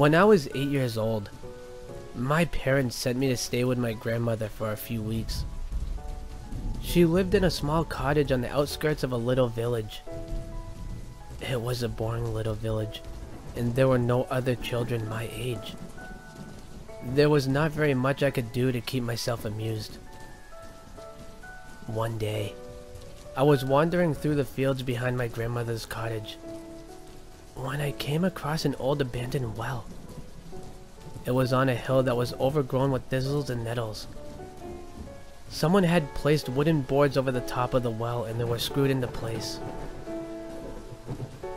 When I was 8 years old, my parents sent me to stay with my grandmother for a few weeks. She lived in a small cottage on the outskirts of a little village. It was a boring little village, and there were no other children my age. There was not very much I could do to keep myself amused. One day, I was wandering through the fields behind my grandmother's cottage when I came across an old abandoned well. It was on a hill that was overgrown with thistles and nettles. Someone had placed wooden boards over the top of the well and they were screwed into place.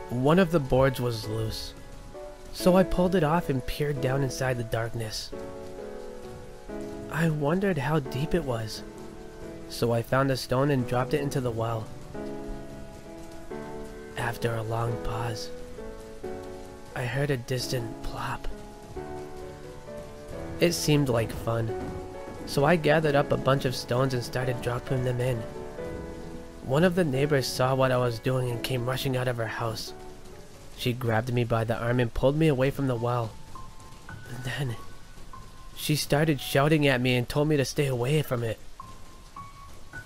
One of the boards was loose, so I pulled it off and peered down inside the darkness. I wondered how deep it was, so I found a stone and dropped it into the well. After a long pause, I heard a distant plop. It seemed like fun, so I gathered up a bunch of stones and started dropping them in. One of the neighbors saw what I was doing and came rushing out of her house. She grabbed me by the arm and pulled me away from the well. And then, she started shouting at me and told me to stay away from it.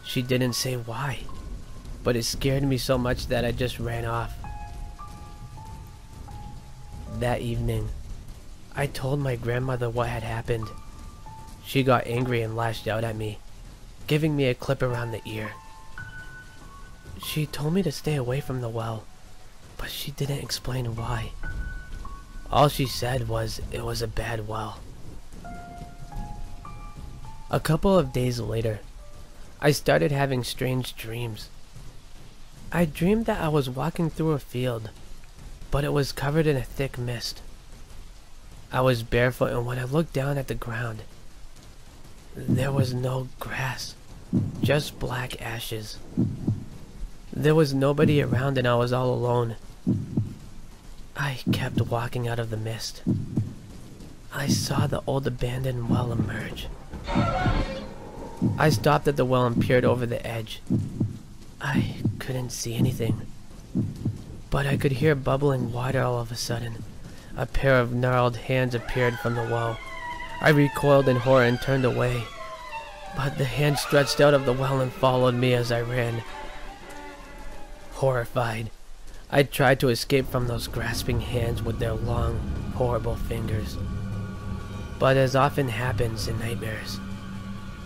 She didn't say why, but it scared me so much that I just ran off. That evening, I told my grandmother what had happened. She got angry and lashed out at me, giving me a clip around the ear. She told me to stay away from the well, but she didn't explain why. All she said was it was a bad well. A couple of days later, I started having strange dreams. I dreamed that I was walking through a field, but it was covered in a thick mist. I was barefoot, and when I looked down at the ground, there was no grass, just black ashes. There was nobody around and I was all alone. I kept walking out of the mist. I saw the old abandoned well emerge. I stopped at the well and peered over the edge. I couldn't see anything, but I could hear bubbling water all of a sudden. A pair of gnarled hands appeared from the well. I recoiled in horror and turned away, but the hand stretched out of the well and followed me as I ran. Horrified, I tried to escape from those grasping hands with their long, horrible fingers. But as often happens in nightmares,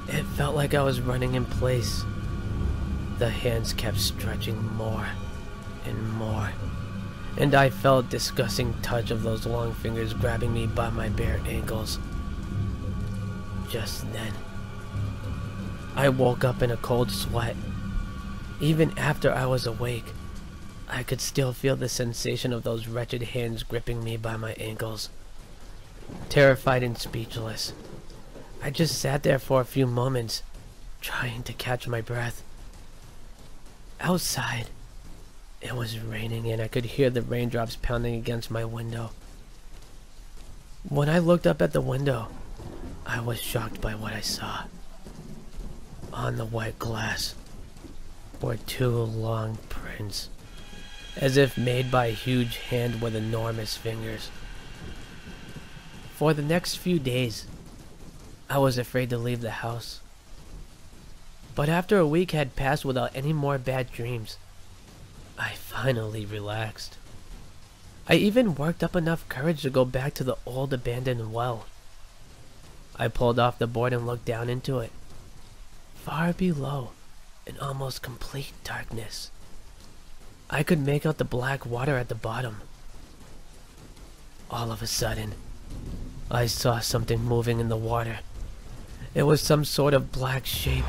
it felt like I was running in place. The hands kept stretching more and more, and I felt a disgusting touch of those long fingers grabbing me by my bare ankles. Just then, I woke up in a cold sweat. Even after I was awake, I could still feel the sensation of those wretched hands gripping me by my ankles. Terrified and speechless, I just sat there for a few moments, trying to catch my breath. Outside, it was raining and I could hear the raindrops pounding against my window. When I looked up at the window, I was shocked by what I saw. On the white glass were two long prints, as if made by a huge hand with enormous fingers. For the next few days, I was afraid to leave the house. But after a week had passed without any more bad dreams, I finally relaxed. I even worked up enough courage to go back to the old abandoned well. I pulled off the board and looked down into it. Far below, in almost complete darkness, I could make out the black water at the bottom. All of a sudden, I saw something moving in the water. It was some sort of black shape.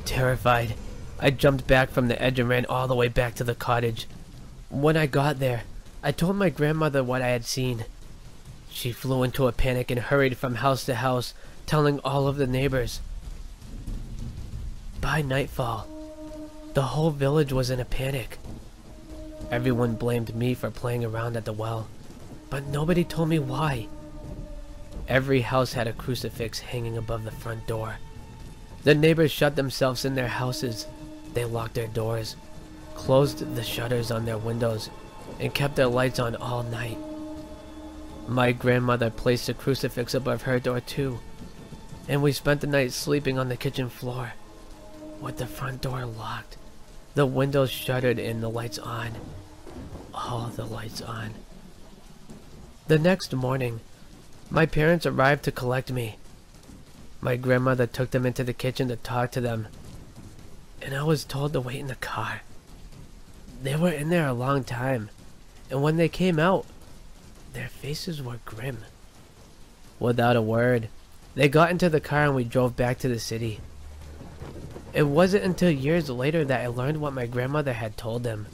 Terrified, I jumped back from the edge and ran all the way back to the cottage. When I got there, I told my grandmother what I had seen. She flew into a panic and hurried from house to house, telling all of the neighbors. By nightfall, the whole village was in a panic. Everyone blamed me for playing around at the well, but nobody told me why. Every house had a crucifix hanging above the front door. The neighbors shut themselves in their houses. They locked their doors, closed the shutters on their windows, and kept their lights on all night. My grandmother placed a crucifix above her door too, and we spent the night sleeping on the kitchen floor, with the front door locked, the windows shuttered and the lights on. All the lights on. The next morning, my parents arrived to collect me. My grandmother took them into the kitchen to talk to them, and I was told to wait in the car. They were in there a long time, and when they came out, their faces were grim. Without a word, they got into the car and we drove back to the city. It wasn't until years later that I learned what my grandmother had told them.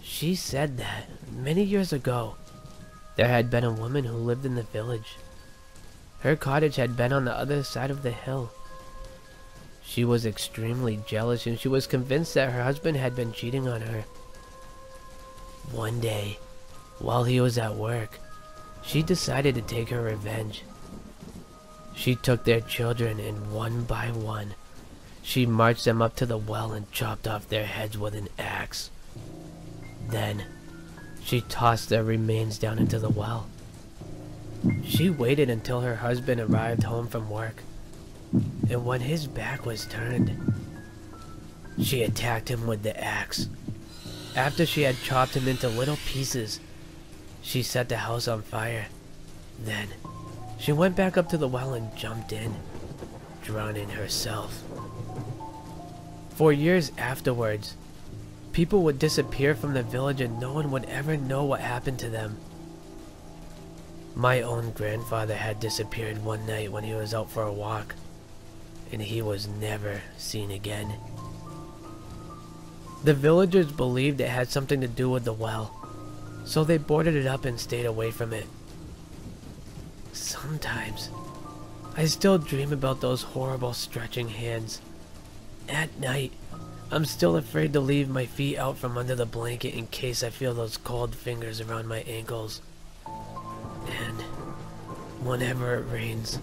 She said that, many years ago, there had been a woman who lived in the village. Her cottage had been on the other side of the hill. She was extremely jealous and she was convinced that her husband had been cheating on her. One day, while he was at work, she decided to take her revenge. She took their children and one by one, she marched them up to the well and chopped off their heads with an axe. Then, she tossed their remains down into the well. She waited until her husband arrived home from work, and when his back was turned, she attacked him with the axe. After she had chopped him into little pieces, she set the house on fire. Then, she went back up to the well and jumped in, drowning herself. For years afterwards, people would disappear from the village and no one would ever know what happened to them. My own grandfather had disappeared one night when he was out for a walk, and he was never seen again. The villagers believed it had something to do with the well, so they boarded it up and stayed away from it. Sometimes, I still dream about those horrible stretching hands. At night, I'm still afraid to leave my feet out from under the blanket in case I feel those cold fingers around my ankles. And whenever it rains,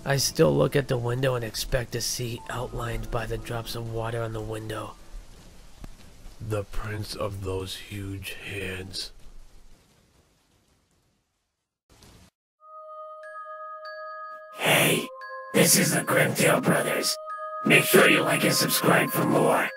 I still look at the window and expect to see, outlined by the drops of water on the window, the prints of those huge hands. Hey, this is the Grimtail Brothers. Make sure you like and subscribe for more.